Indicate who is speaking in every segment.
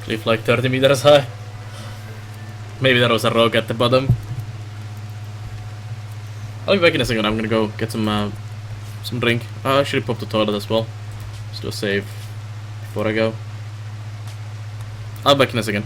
Speaker 1: Cliff like 30 meters high. Maybe there was a rock at the bottom. I'll be back in a second. I'm gonna go get some drink. I should pop the toilet as well. Just do a save before I go. I'll be back in a second.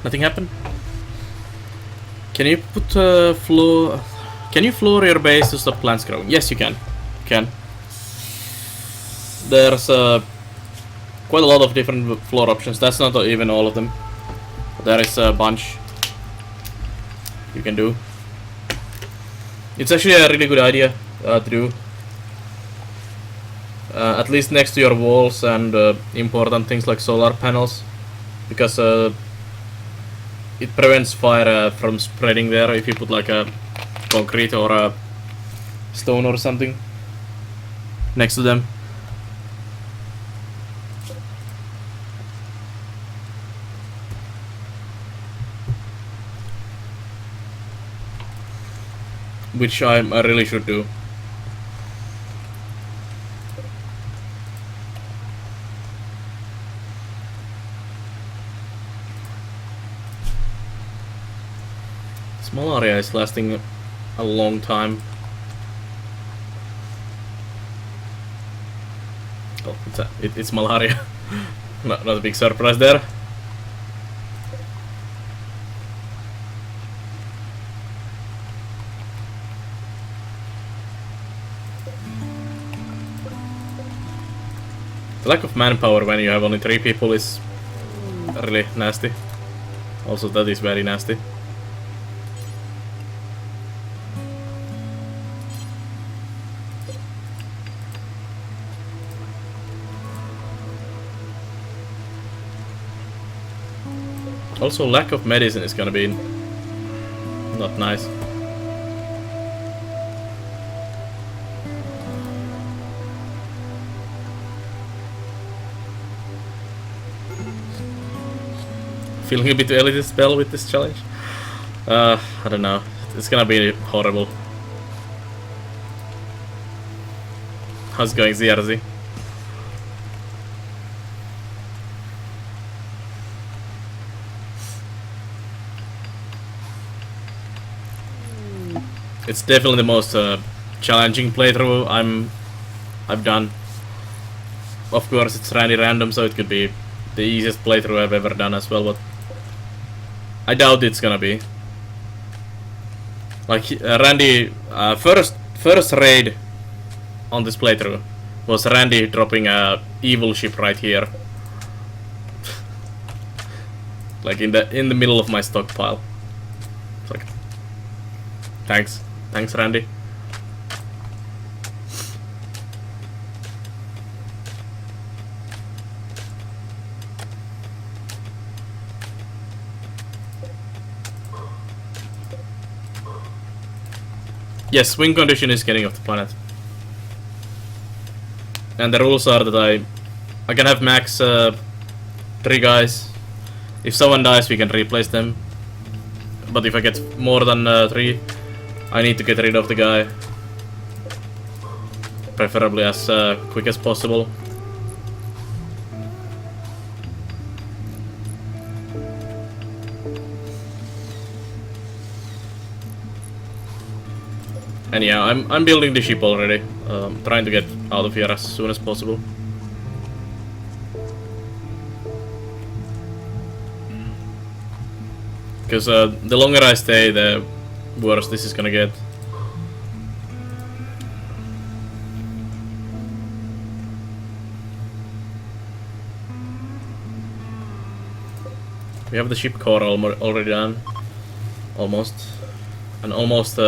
Speaker 1: Nothing happened? Can you put floor? Can you floor your base to stop plants growing? Yes, you can. You can. There's quite a lot of different floor options. That's not even all of them. There is a bunch you can do. It's actually a really good idea to do. At least next to your walls and important things like solar panels, because it prevents fire from spreading there if you put like a concrete or a stone or something next to them. Which I really should do. Malaria is lasting a long time. Oh, it's malaria. not a big surprise there. The lack of manpower when you have only 3 people is really nasty. Also, that is very nasty. Also, lack of medicine is gonna be not nice. Feeling a bit elitist spell with this challenge. I don't know. It's gonna be horrible. How's it going, ZRZ? It's definitely the most challenging playthrough I've done. Of course, it's Randy random, so it could be the easiest playthrough I've ever done as well, but I doubt it's gonna be. Like Randy, first raid on this playthrough was Randy dropping a evil ship right here, like in the middle of my stockpile. It's like, thanks, Randy. Yes, win condition is getting off the planet. And the rules are that I can have max 3 guys. If someone dies, we can replace them. But if I get more than 3, I need to get rid of the guy. Preferably as quick as possible. And yeah, I'm building the ship already. Trying to get out of here as soon as possible. Because the longer I stay, the worse this is gonna get. We have the ship core already done. Almost. And almost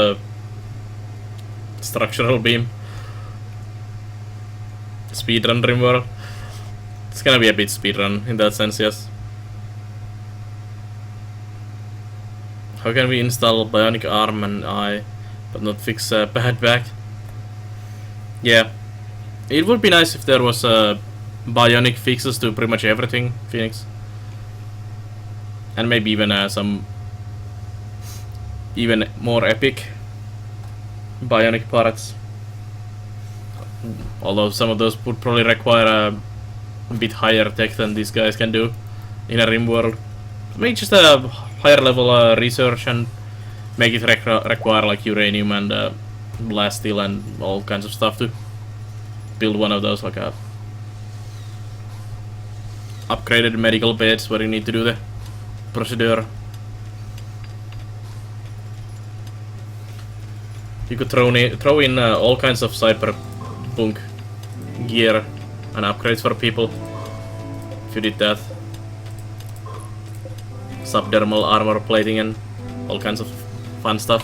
Speaker 1: structural beam. Speedrun RimWorld. It's gonna be a bit speedrun in that sense, yes. How can we install bionic arm and eye but not fix bad back? Yeah. It would be nice if there was bionic fixes to pretty much everything, Phoenix. And maybe even some even more epic bionic parts. Although some of those would probably require a bit higher tech than these guys can do in a RimWorld. Maybe just a higher level research and make it require like uranium and blast steel and all kinds of stuff to build one of those, like a upgraded medical beds where you need to do the procedure. You could throw in all kinds of cyberpunk gear and upgrades for people if you did that. Subdermal armor plating and all kinds of fun stuff.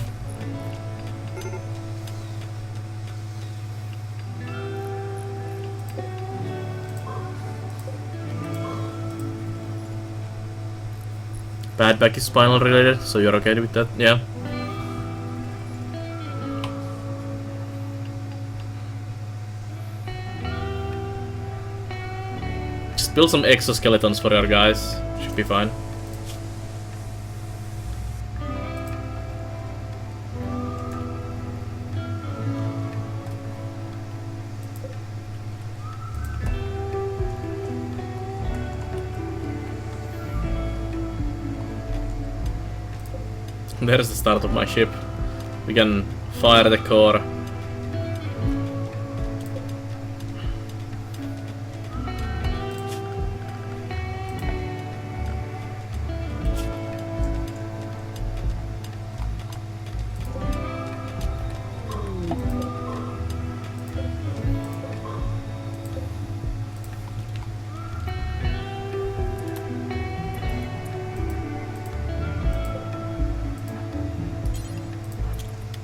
Speaker 1: Bad back is spinal related, so you're okay with that? Yeah. Just build some exoskeletons for your guys. Should be fine. There's the start of my ship. We can fire the core.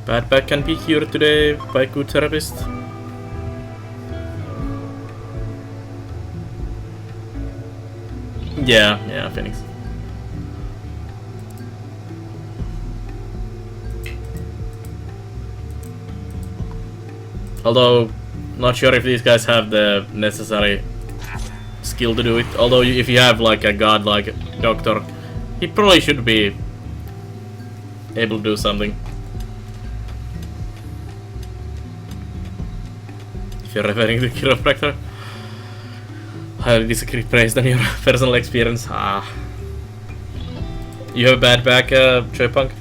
Speaker 1: Bad back can be cured today by a good therapist. Yeah, Phoenix. Although, not sure if these guys have the necessary skill to do it. Although, if you have like a godlike doctor, he probably should be able to do something. If you're referring to chiropractor, highly disagree based on your personal experience. You have a bad back, Joypunk?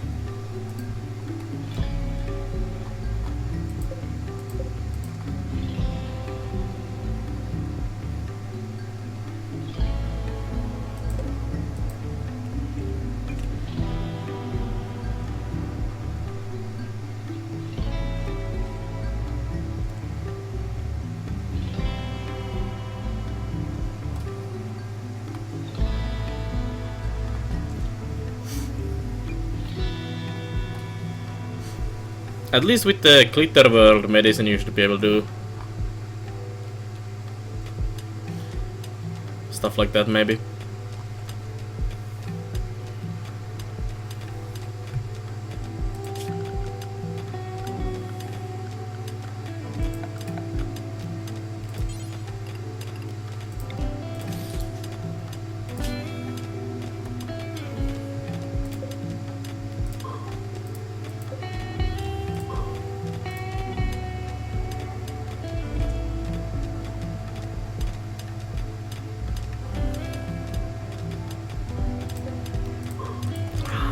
Speaker 1: At least with the Glitter World medicine you should be able to do stuff like that, maybe.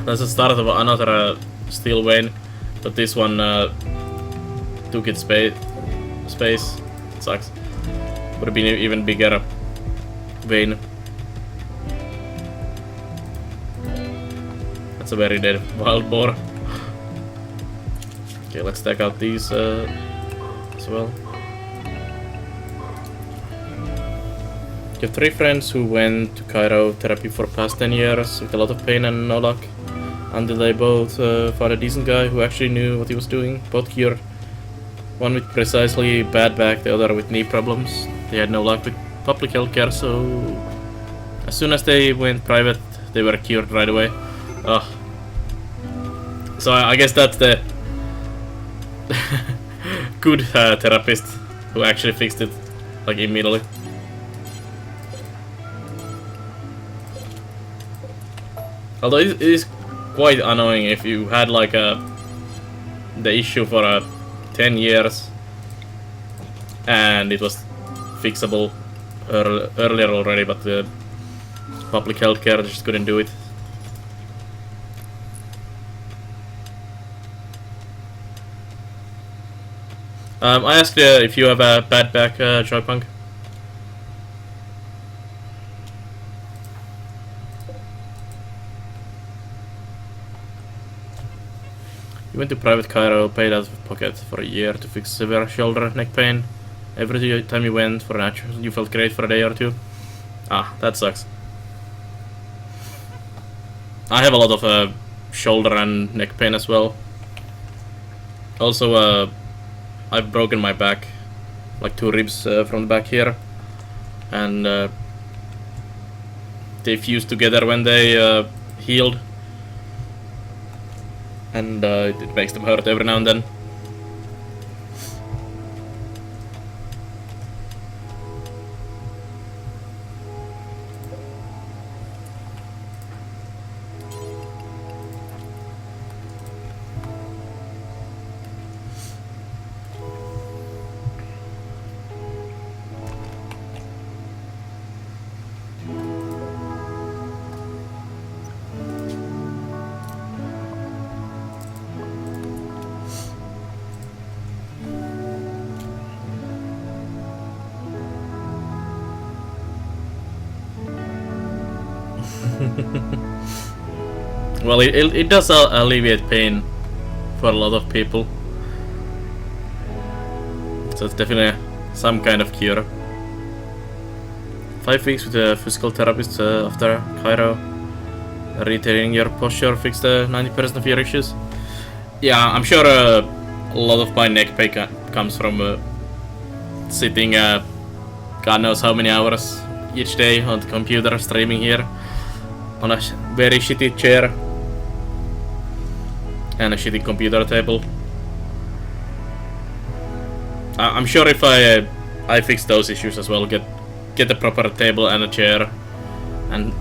Speaker 1: that's the start of another steel vein, but this one took its space. It sucks. Would have been an even bigger vein. That's a very dead wild boar. Okay, let's take out these as well. You have 3 friends who went to chirotherapy for past 10 years with a lot of pain and no luck, until they both found a decent guy who actually knew what he was doing. Both cured. One with precisely bad back, the other with knee problems. They had no luck with public healthcare, so as soon as they went private, they were cured right away. Ugh. So I guess that's the good therapist who actually fixed it, like, immediately. Although it is quite annoying if you had like the issue for 10 years and it was fixable earlier already, but the public healthcare just couldn't do it. I asked if you have a bad back, Joypunk. You went to private chiro, paid out of pocket for a year to fix severe shoulder, neck pain. Every time you went for natural, you felt great for a day or two. Ah, that sucks. I have a lot of shoulder and neck pain as well. Also, I've broken my back, like 2 ribs from the back here, and they fused together when they healed, and it makes them hurt every now and then. Well, it does alleviate pain for a lot of people, so it's definitely some kind of cure. 5 weeks with a physical therapist after chiro. Retaining your posture fixed 90% of your issues. Yeah, I'm sure a lot of my neck pain comes from sitting God knows how many hours each day on the computer, streaming here on a very shitty chair and a shitty computer table. I'm sure if I fix those issues as well, get a proper table and a chair and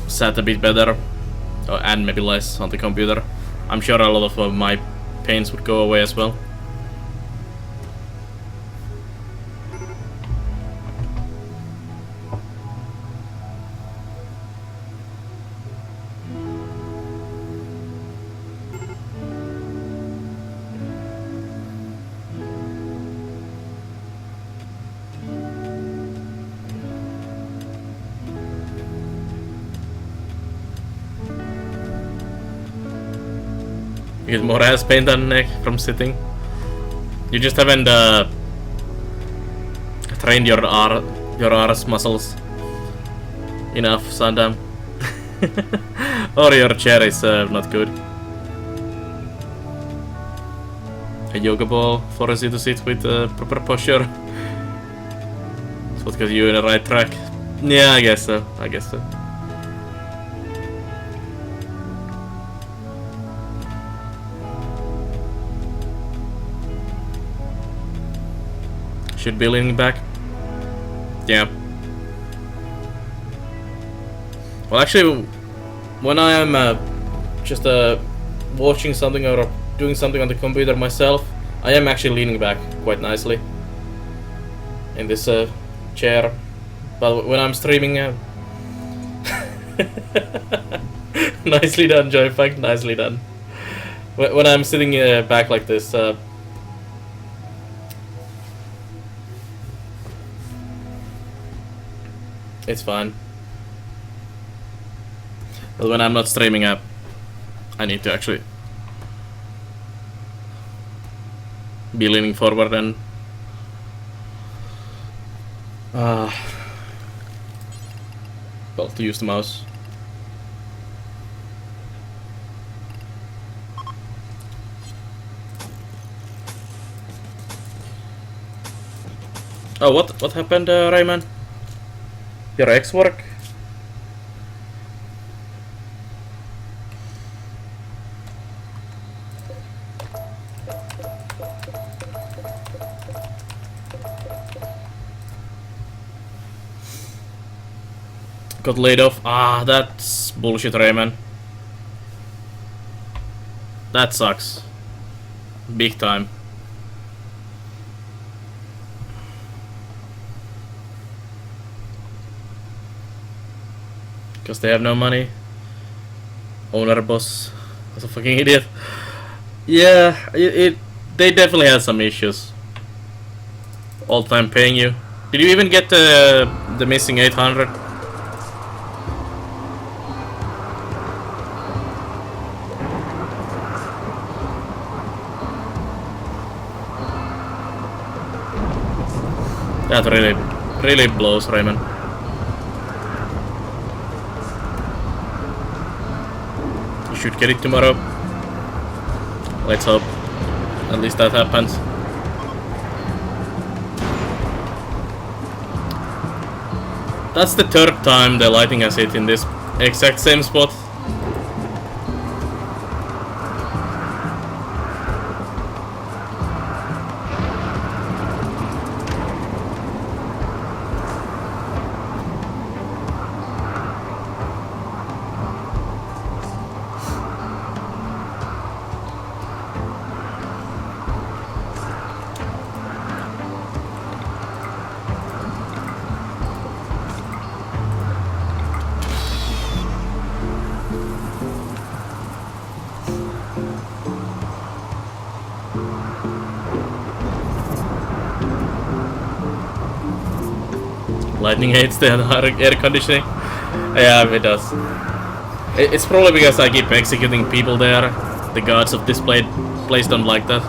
Speaker 1: sat a bit better, and maybe less on the computer, I'm sure a lot of my pains would go away as well. You get more ass pain than neck from sitting. You just haven't trained your arse muscles enough, Sandam. Or your chair is not good. A yoga ball forces you to sit with proper posture. That's what got you in the right track. Yeah, I guess so. Should be leaning back. Yeah. Well, actually, when I am just watching something or doing something on the computer myself, I am actually leaning back quite nicely in this chair. But when I'm streaming, Nicely done, Joypack. Nicely done. When I'm sitting back like this, it's fine. But when I'm not streaming up, I need to actually be leaning forward and well, to use the mouse. Oh, what happened, Rayman? Your ex work? Got laid off. Ah, that's bullshit, Rayman. That sucks. Big time. Because they have no money. Owner boss was a fucking idiot. Yeah, they definitely had some issues. All time paying you. Did you even get the missing 800? That really blows, Raymond. You should get it tomorrow. Let's hope at least that happens. That's the third time the lighting has hit in this exact same spot. Lightning hates the air conditioning. Yeah, it does. It's probably because I keep executing people there. The gods of this place don't like that.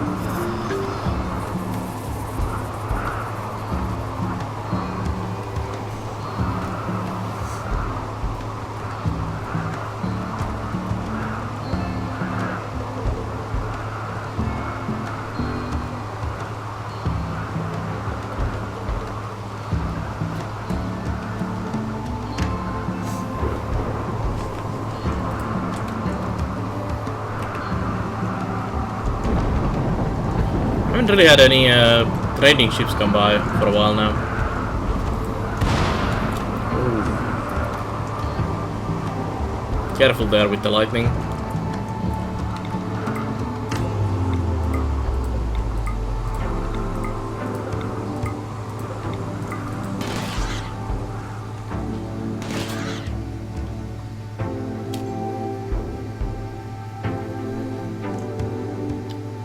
Speaker 1: I haven't really had any trading ships come by for a while now. Ooh. Careful there with the lightning.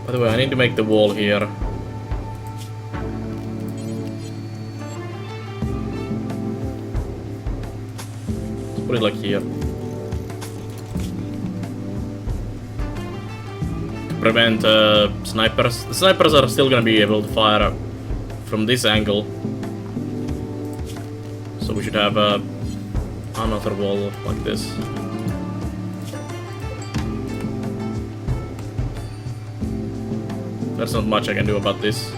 Speaker 1: By the way, I need to make the wall here. Let's put it like here. To prevent snipers. The snipers are still gonna be able to fire from this angle. So we should have another wall like this. There's not much I can do about this.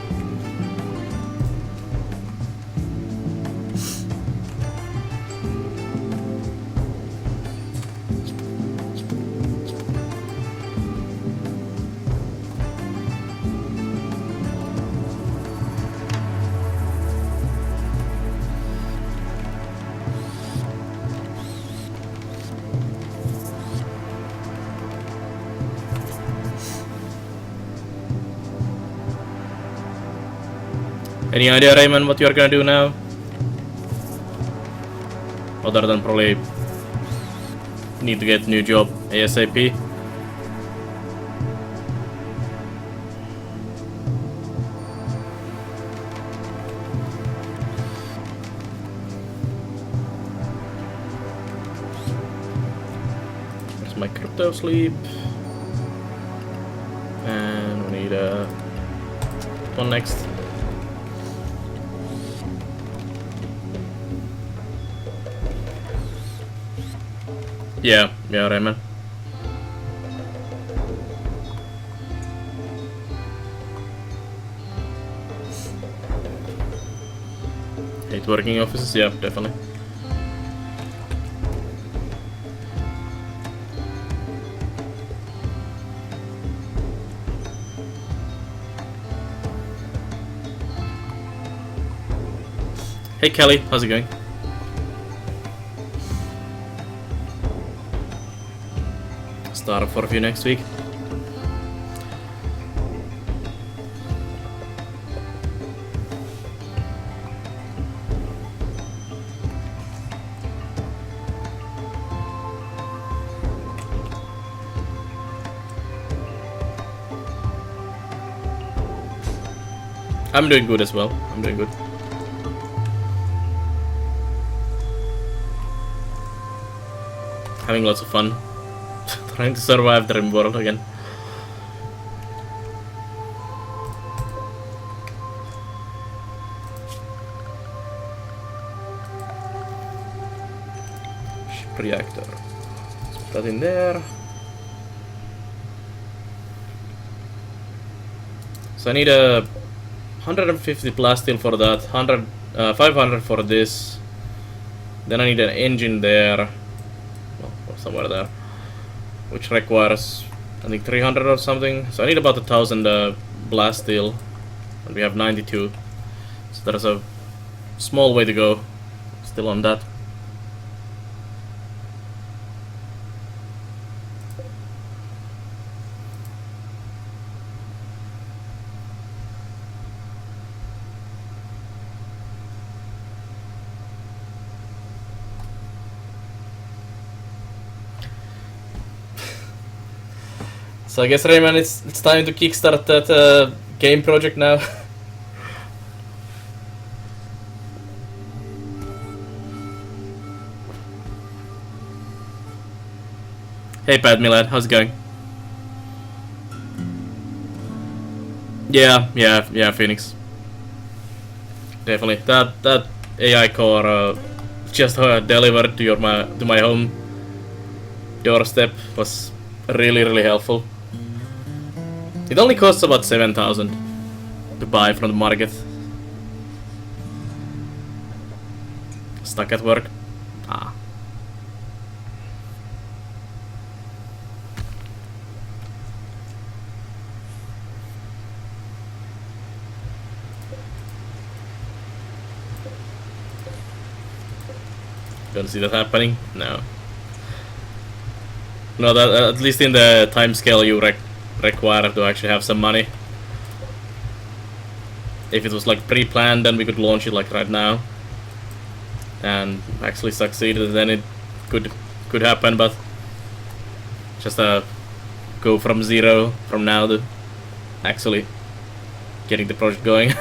Speaker 1: Any idea, Raymond, what you are gonna do now? Other than probably need to get new job ASAP. Where's my crypto sleep? And we need one next. Yeah, Rayman. Hate working offices, yeah, definitely. Hey Kelly, how's it going? Start for you next week. I'm doing good as well. I'm doing good. Having lots of fun. Trying to survive the RimWorld again. Ship reactor. Let's put that in there. So I need a 150 plasteel for that, 500 for this. Then I need an engine there, well, or somewhere there, which requires I think 300 or something. So I need about 1,000 blast steel, and we have 92. So there's a small way to go still on that. So I guess, Rayman, it's time to kickstart that game project now. Hey Pat Milad, how's it going? Yeah, Phoenix. Definitely. That AI core just delivered to my home doorstep was really helpful. It only costs about 7,000 to buy from the market. Stuck at work. Ah. Don't see that happening? No. No, that at least in the time scale you require to actually have some money. If it was like pre-planned, then we could launch it like right now and actually succeed, then it could happen, but just go from zero from now to actually getting the project going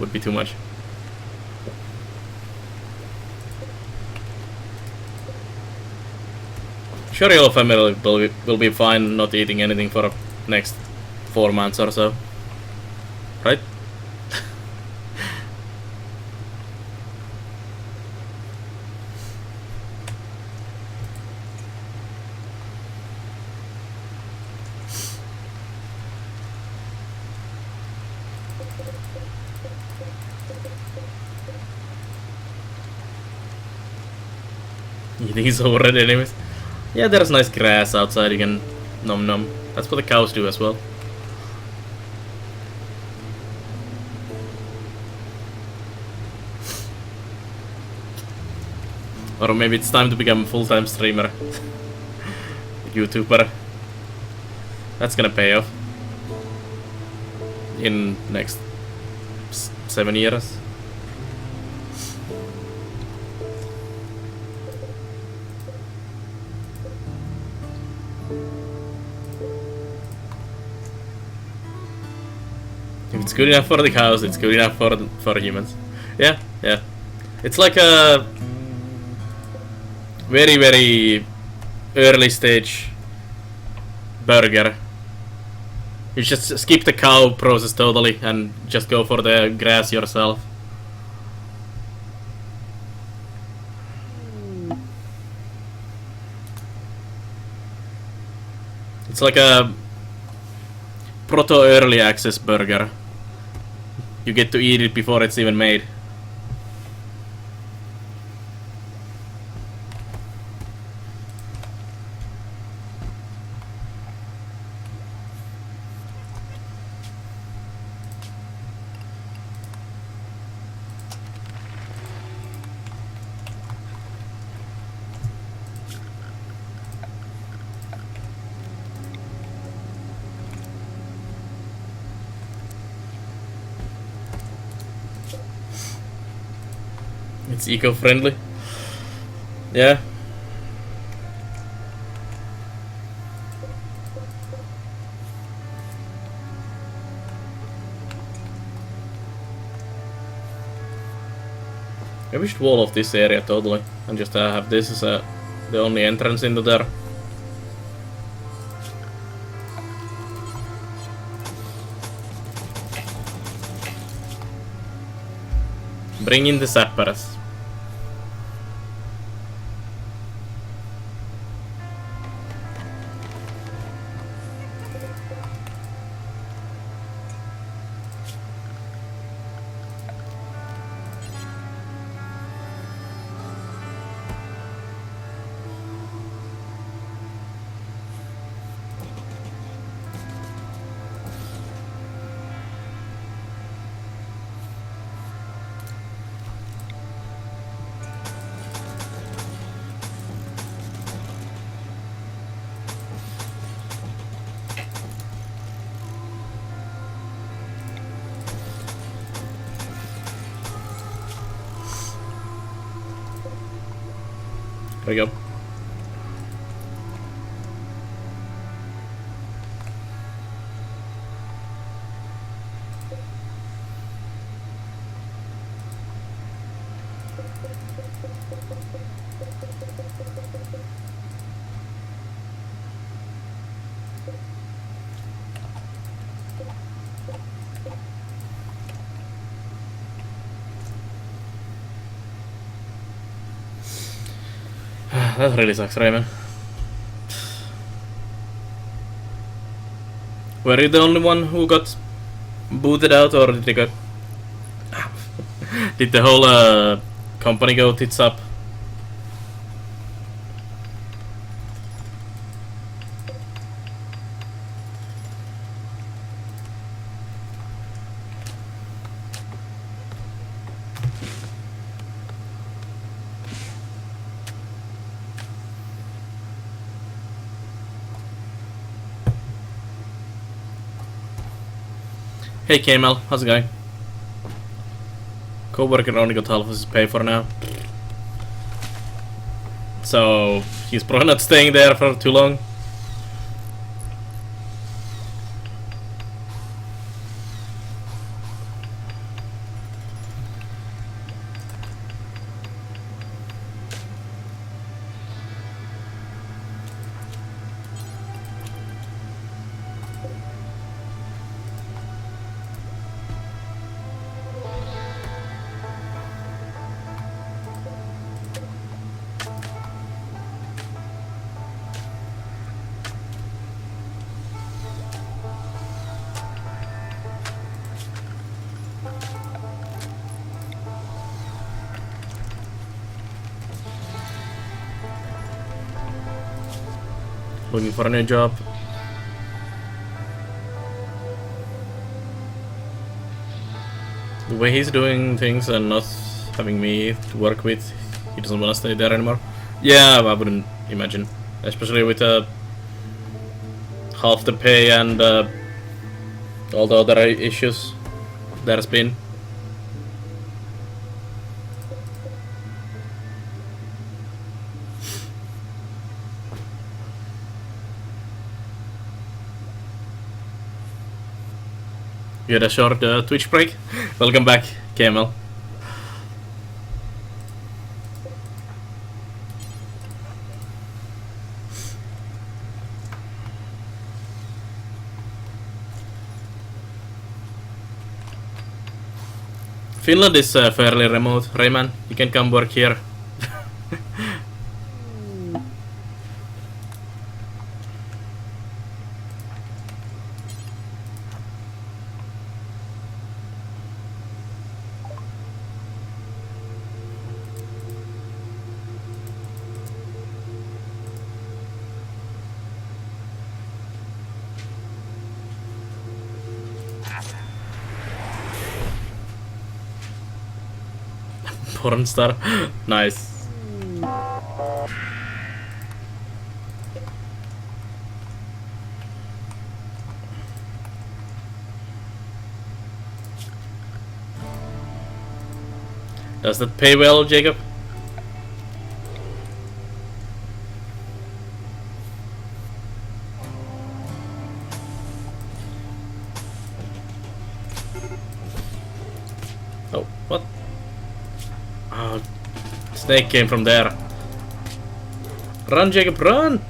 Speaker 1: would be too much. Sure, your family will be fine not eating anything for the next 4 months or so, right? Eating is already anyways. Yeah, there's nice grass outside, you can nom nom. That's what the cows do as well. Or maybe it's time to become a full-time streamer. YouTuber. That's gonna pay off. In next 7 years. it's good enough for the cows, it's good enough for humans. Yeah, yeah. It's like a very, very early stage burger. You just skip the cow process totally and just go for the grass yourself. It's like a proto early access burger. You get to eat it before it's even made. It's eco-friendly. Yeah. Maybe we should wall off this area totally and just have this as the only entrance into there. Bring in the sappers. There we go. That really sucks, Raymond. Were you the only one who got booted out, or did they got... did the whole company go tits up? Hey Kamal, how's it going? Co-worker only got half of his pay for now. So he's probably not staying there for too long. Looking for a new job. The way he's doing things and not having me to work with, he doesn't want to stay there anymore. Yeah, I wouldn't imagine. Especially with half the pay and all the other issues there's been. You had a short Twitch break. Welcome back, Camel. Finland is fairly remote, Rayman. You can come work here. Porn star. Nice. Does that pay well, Jacob? Oh, what? Oh, snake came from there. Run, Jacob, run!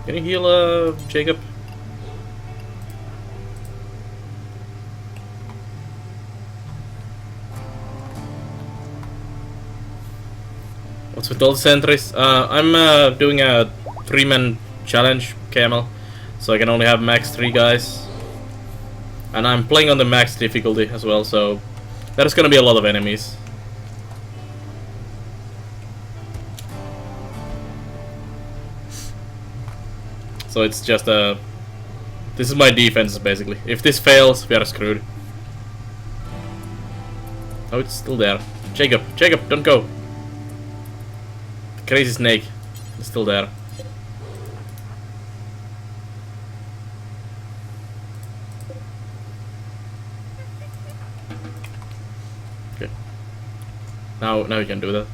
Speaker 1: Can you heal, Jacob? What's with all the sentries? I'm doing a 3-man challenge, Camel, so I can only have max 3 guys. And I'm playing on the max difficulty as well, so there's gonna be a lot of enemies. So it's just this is my defense basically. If this fails, we are screwed. Oh, it's still there. Jacob, Jacob, don't go. The crazy snake is still there. Okay. Now you can do that.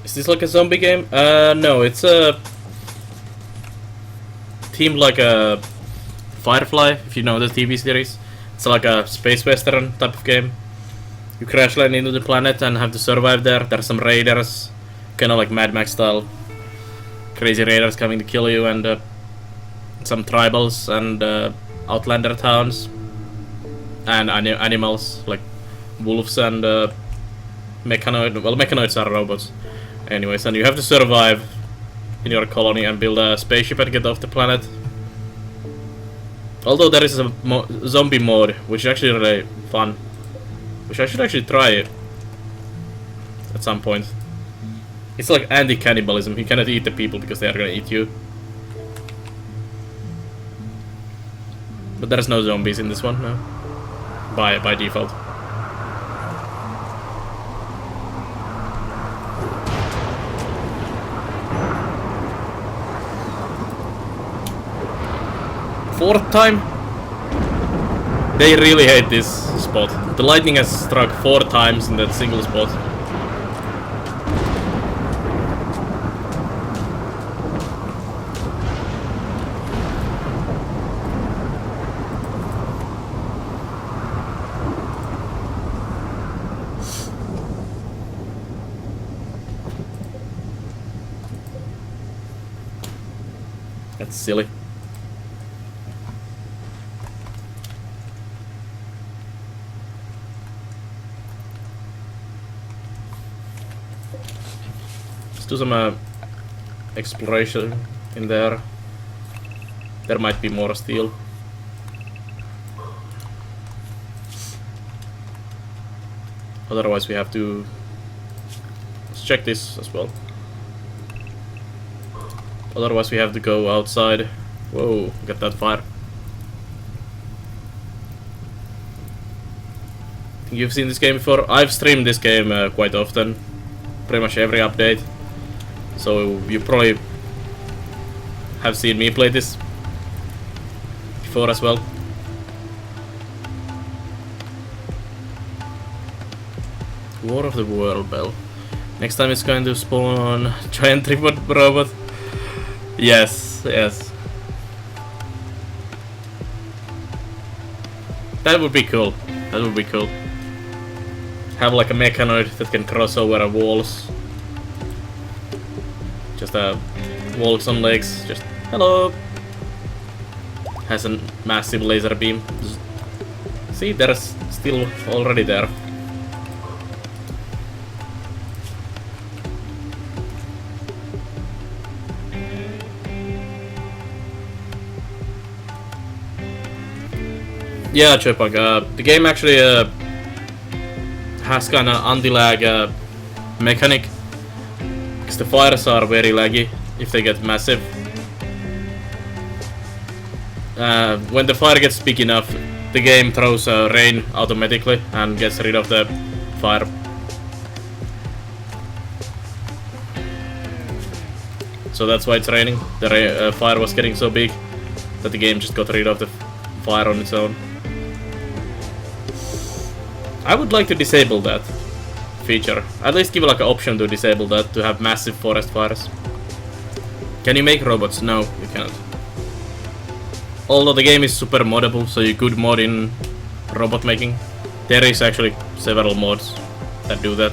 Speaker 1: Is this like a zombie game? No, it's a themed like a Firefly, if you know the TV series. It's like a space western type of game. You crash land into the planet and have to survive there. There's some raiders, kind of like Mad Max style. Crazy raiders coming to kill you, and some tribals and outlander towns. And animals like wolves and mechanoid. Well, mechanoids are robots. Anyways, and you have to survive in your colony and build a spaceship and get off the planet. Although there is a zombie mode, which is actually really fun. Which I should actually try at some point. It's like anti-cannibalism. You cannot eat the people because they are gonna eat you. But there's no zombies in this one, no. By default. Fourth time? They really hate this spot. The lightning has struck 4 times in that single spot. That's silly. Do some exploration in there. There might be more steel. Otherwise we have to... Let's check this as well. Otherwise we have to go outside. Whoa, get that fire. Think you've seen this game before? I've streamed this game quite often. Pretty much every update. So you probably have seen me play this before as well. War of the World Bell. Next time it's going to spawn giant tripod robot. Yes, yes. That would be cool. That would be cool. Have like a mechanoid that can cross over walls. Just walks on legs. Just hello. Has a massive laser beam. See, there's still already there. Yeah, Chopunk, the game actually has kinda anti-lag mechanic, because the fires are very laggy if they get massive. When the fire gets big enough, the game throws rain automatically and gets rid of the fire. So that's why it's raining. The fire was getting so big that the game just got rid of the fire on its own. I would like to disable that feature. At least give like an option to disable that, to have massive forest fires. Can you make robots? No, you cannot. Although the game is super moddable, so you could mod in robot making. There is actually several mods that do that.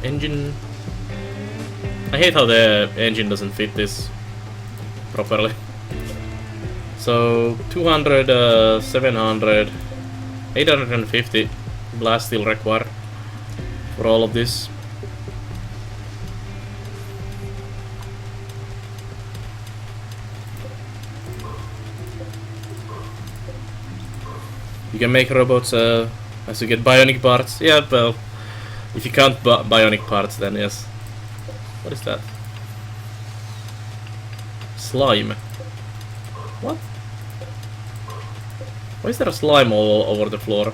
Speaker 1: Engine. I hate how the engine doesn't fit this properly. So 200, 700, 850 blast steel required for all of this. You can make robots as you get bionic parts. Yeah, well, if you can't bionic parts, then yes. What is that? Slime. What? Why is there a slime all over the floor?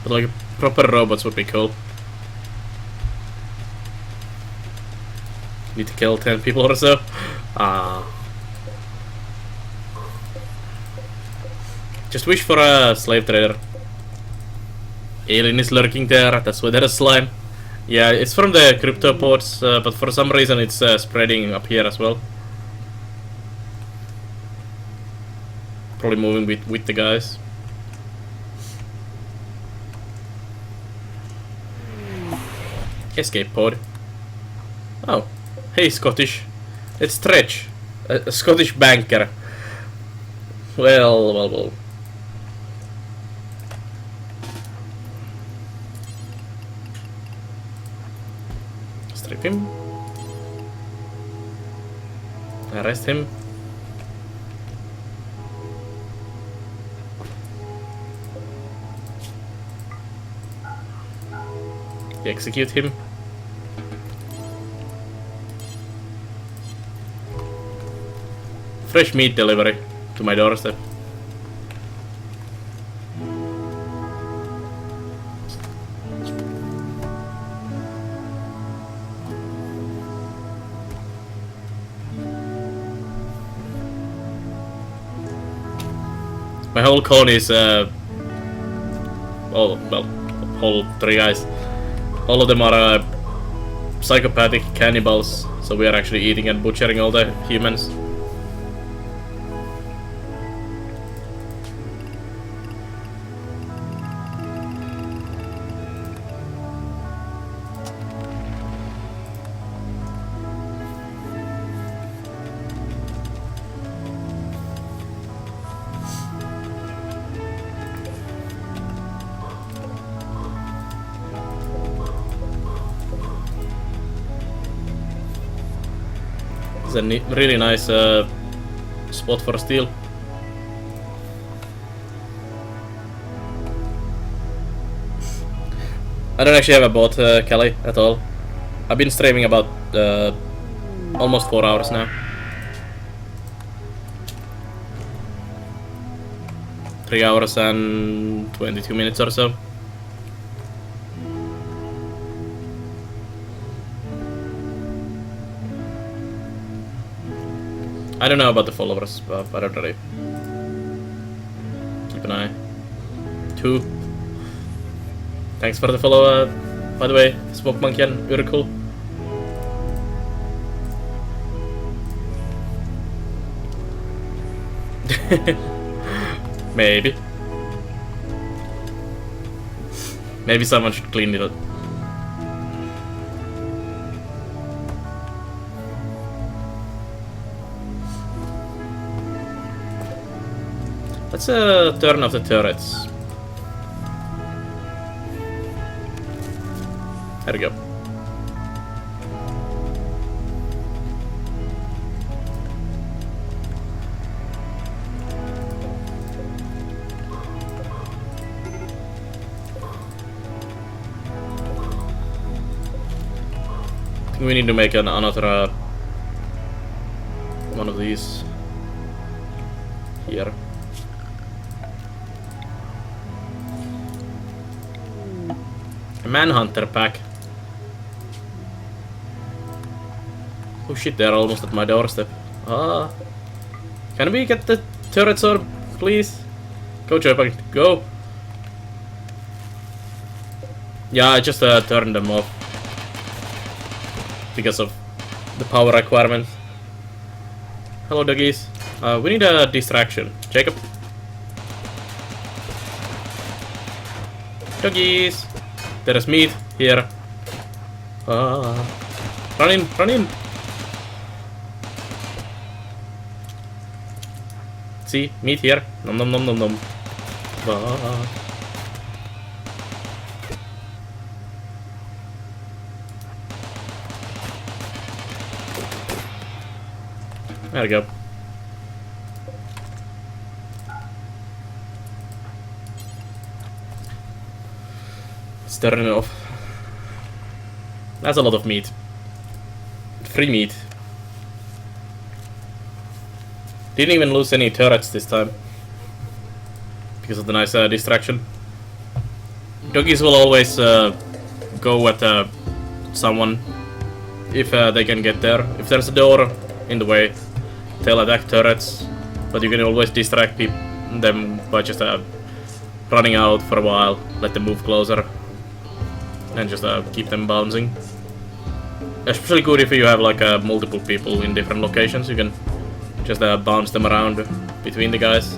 Speaker 1: But like proper robots would be cool. Need to kill 10 people or so. Just wish for a slave trader. Alien is lurking there, that's why there is slime. Yeah, it's from the cryptopods, but for some reason it's spreading up here as well. Probably moving with the guys. Escape pod. Oh, hey Scottish. It's Stretch, a Scottish banker. Well. Strip him. Arrest him. Execute him. Fresh meat delivery to my doorstep. My whole colony is whole 3 guys. All of them are psychopathic cannibals, so we are actually eating and butchering all the humans. It's a really nice spot for steal. I don't actually have a bot, Kelly, at all. I've been streaming about almost 4 hours now. 3 hours and 22 minutes or so. I don't know about the followers, but I don't really keep an eye. 2. Thanks for the follow, by the way, Smoke Monkey and Urkel. Maybe. Maybe someone should clean it up. Let's turn off the turrets. There we go. I think we need to make another one of these here. A Manhunter pack. Oh shit, they're almost at my doorstep. Ah. Can we get the turret sword, please? Go, Joypunk, go! Yeah, I just turned them off. Because of the power requirement. Hello, doggies. We need a distraction. Jacob. Doggies! There is meat here. Run in, run in! See, meat here. Nom nom nom nom nom. There we go. Let's turn it off. That's a lot of meat. Free meat. Didn't even lose any turrets this time. Because of the nice distraction. Doggies will always go at someone if they can get there. If there's a door in the way, they'll attack turrets. But you can always distract them by just running out for a while, let them move closer, and just keep them bouncing. Especially good if you have like multiple people in different locations. You can just bounce them around between the guys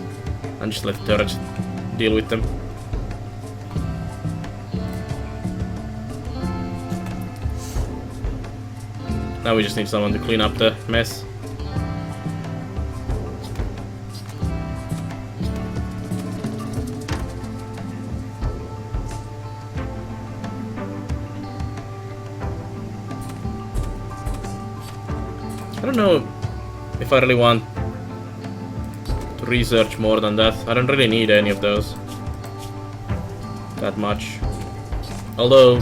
Speaker 1: and just let the turrets deal with them. Now we just need someone to clean up the mess. I don't know if I really want to research more than that. I don't really need any of those that much. Although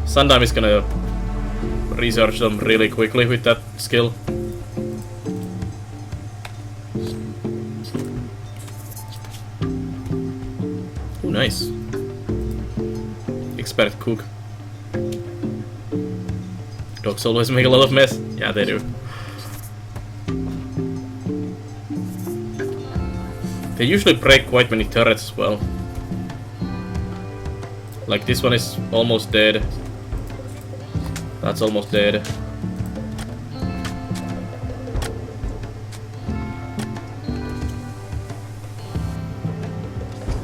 Speaker 1: Sundime is gonna research them really quickly with that skill. Ooh, nice. Expert cook. Dogs always make a lot of mess. Yeah, they do. They usually break quite many turrets as well. Like this one is almost dead. That's almost dead.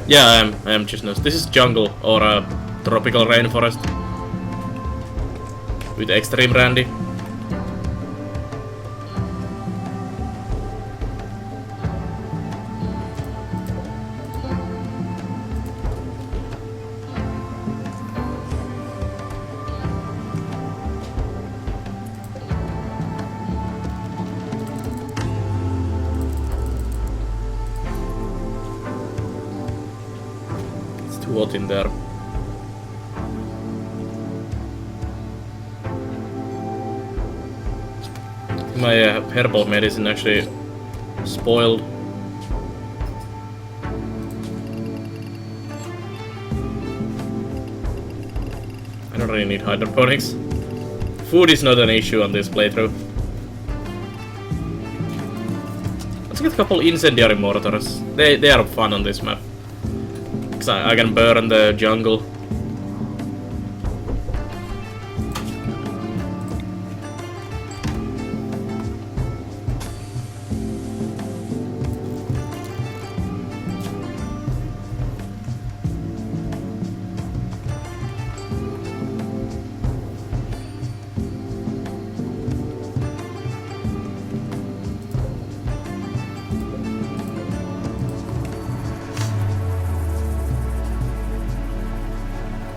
Speaker 1: Yeah, I am just This is jungle or a tropical rainforest with extreme Randy. what in there. My herbal medicine actually spoiled. I don't really need hydroponics. Food is not an issue on this playthrough. Let's get a couple incendiary mortars. They are fun on this map. Cause I can burn the jungle.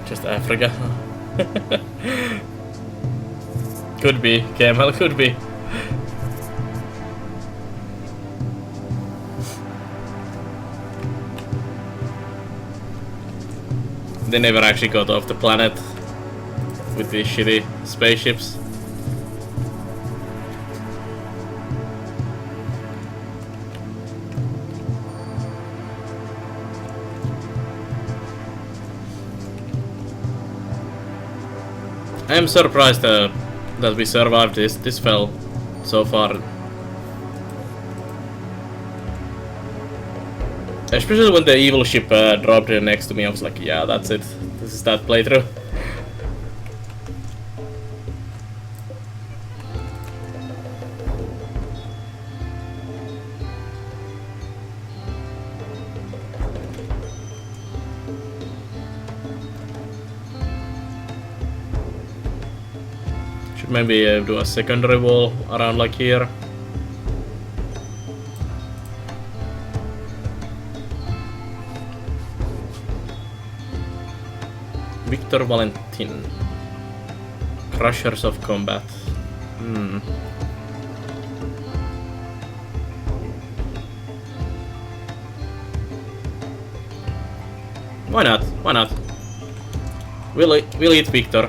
Speaker 1: Just Africa. Could be, camel, could be. They never actually got off the planet with these shitty spaceships. I am surprised that we survived this fell so far. Especially when the evil ship dropped next to me, I was like, yeah, that's it. This is that playthrough. Should maybe do a secondary wall around like here. Victor Valentin. Crushers of Combat. Why not? Why not? We'll eat Victor.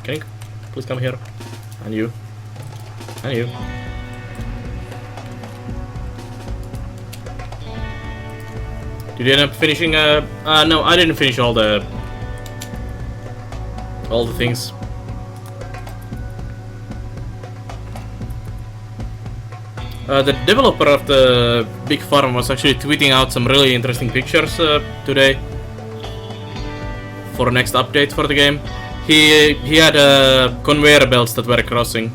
Speaker 1: Can you please come here? And you. And you. Did you end up finishing no, I didn't finish all the things. The developer of the big farm was actually tweeting out some really interesting pictures today for next update for the game. He had conveyor belts that were crossing,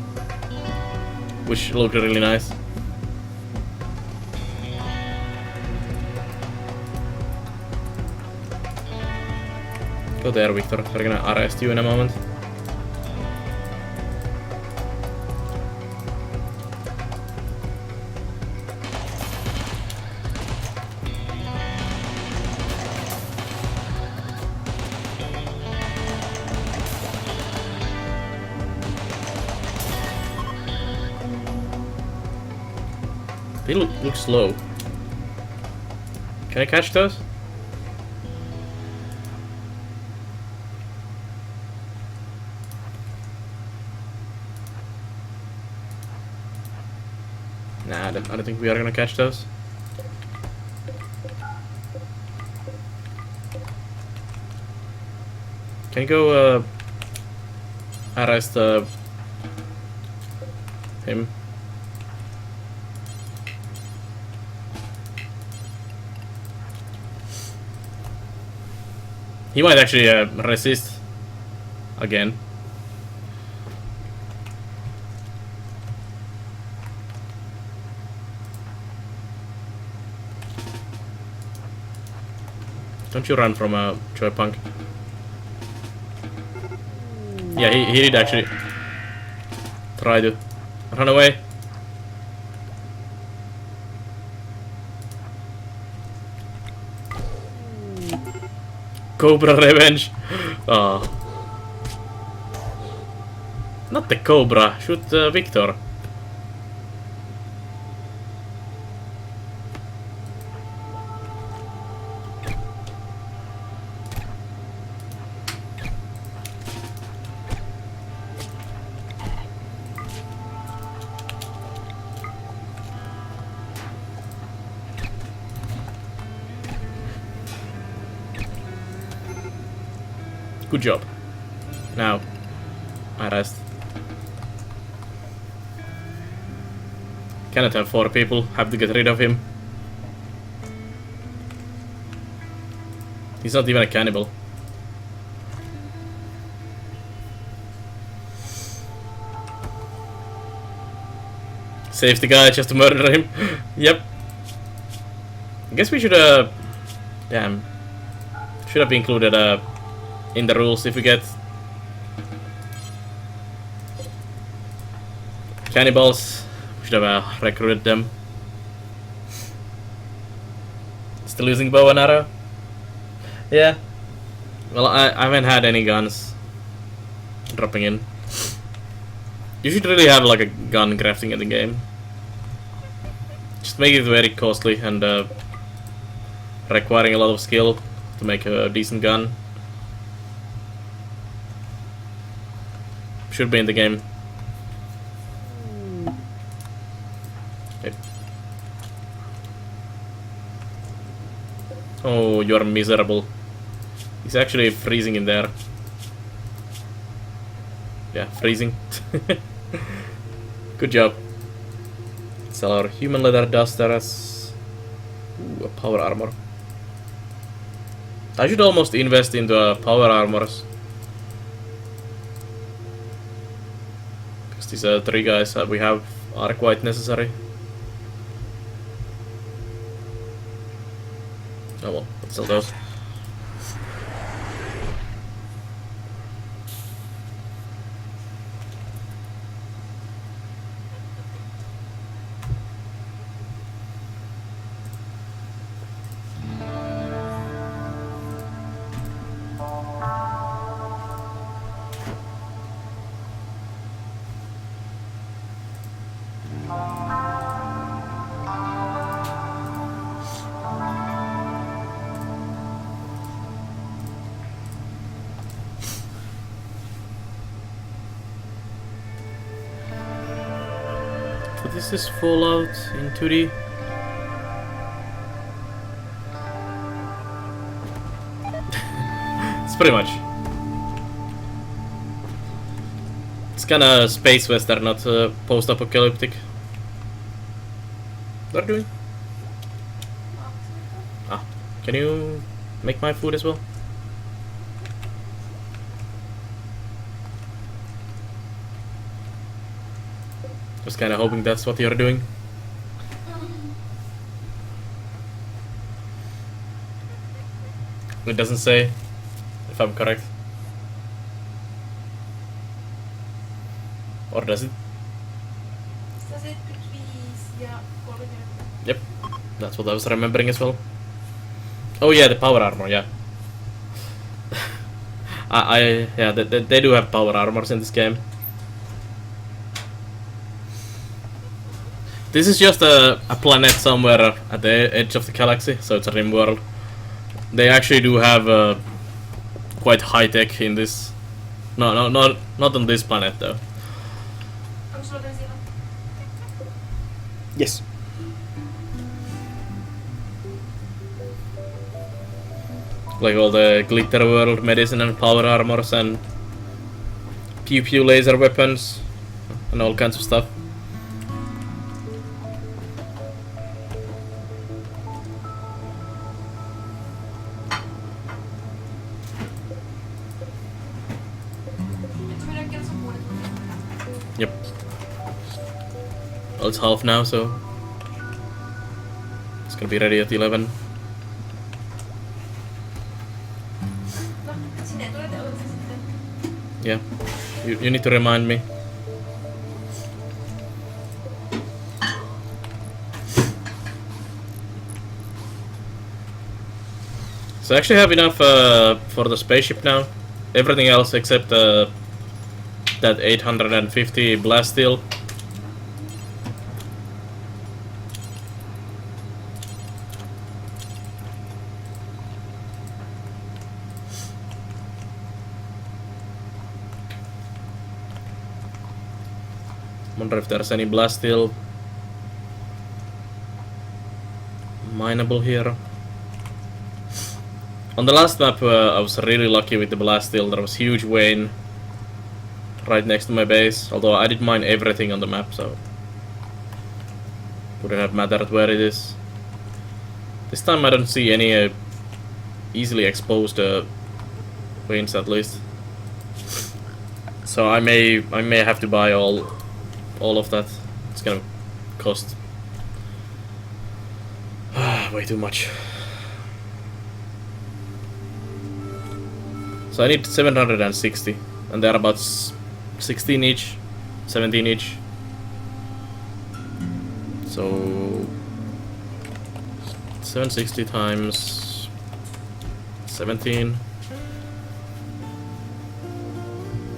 Speaker 1: which looked really nice. Go there, Victor. We're gonna arrest you in a moment. They look slow. Can I catch those? Nah, I don't think we are gonna catch those. Can you go arrest him? He might actually resist again. Don't you run from a Joy Punk. Yeah, he did actually try to run away. Cobra revenge. Oh. Not the Cobra. Shoot Victor. Good job. Now, I rest. Cannot have 4 people. Have to get rid of him. He's not even a cannibal. Save the guy just to murder him. Yep. I guess we should damn. Should have included in the rules if we get cannibals. We should have recruited them. Still using bow and arrow? Yeah. Well, I haven't had any guns dropping in. You should really have like a gun crafting in the game. Just make it very costly and requiring a lot of skill to make a decent gun. Should be in the game. Okay. Oh, you're miserable. He's actually freezing in there. Yeah, freezing. Good job. Sell our human leather dusters. Ooh, a power armor. I should almost invest into power armors. Because these 3 guys that we have are quite necessary. Oh well, let's sell those. So this is Fallout in 2D. It's pretty much. It's kinda space western, not post-apocalyptic. What are you doing? Ah, can you make my food as well? Was kind of hoping that's what you're doing. It doesn't say, if I'm correct. Or does it? Yep, that's what I was remembering as well. Oh yeah, the power armor, yeah. Yeah, they do have power armors in this game. This is just a planet somewhere at the edge of the galaxy, so it's a RimWorld. They actually do have quite high tech in this. No, not on this planet though. Yes. Like all the glitter world medicine and power armors and pew pew laser weapons and all kinds of stuff. Yep. Well, it's half now, so it's gonna be ready at 11. Yeah, you need to remind me. So I actually have enough for the spaceship now. Everything else except that 850 blast steel. Wonder if there's any blast steel mineable here. On the last map, I was really lucky with the blast steel. There was huge vein right next to my base. Although I did mine everything on the map, so wouldn't have mattered where it is. This time I don't see any easily exposed veins, at least. So I may have to buy all of that. It's gonna cost way too much. So I need 760, and they're about 16 each, 17 each. So 760 times 17.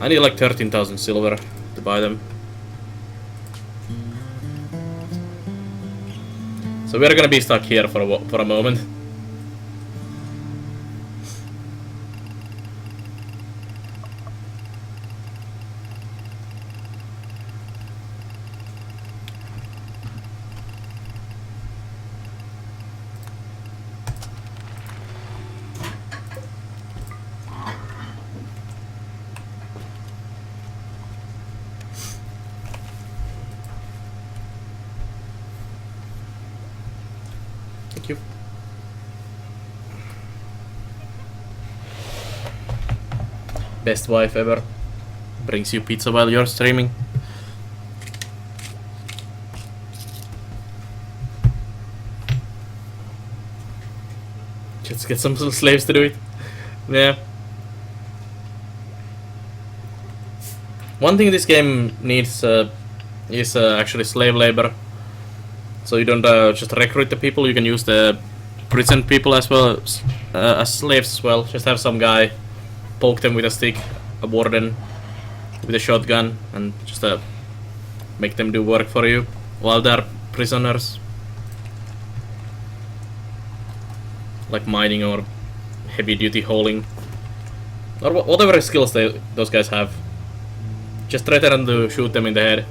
Speaker 1: I need like 13,000 silver to buy them. So we're gonna be stuck here for a moment. Thank you. Best wife ever. Brings you pizza while you're streaming. Just get some slaves to do it. Yeah. One thing this game needs is actually slave labor. So you don't just recruit the people, you can use the prison people as well as slaves as well. Just have some guy poke them with a stick, a warden with a shotgun, and just make them do work for you while they're prisoners. Like mining or heavy duty hauling. Or whatever skills those guys have. Just threaten to shoot them in the head.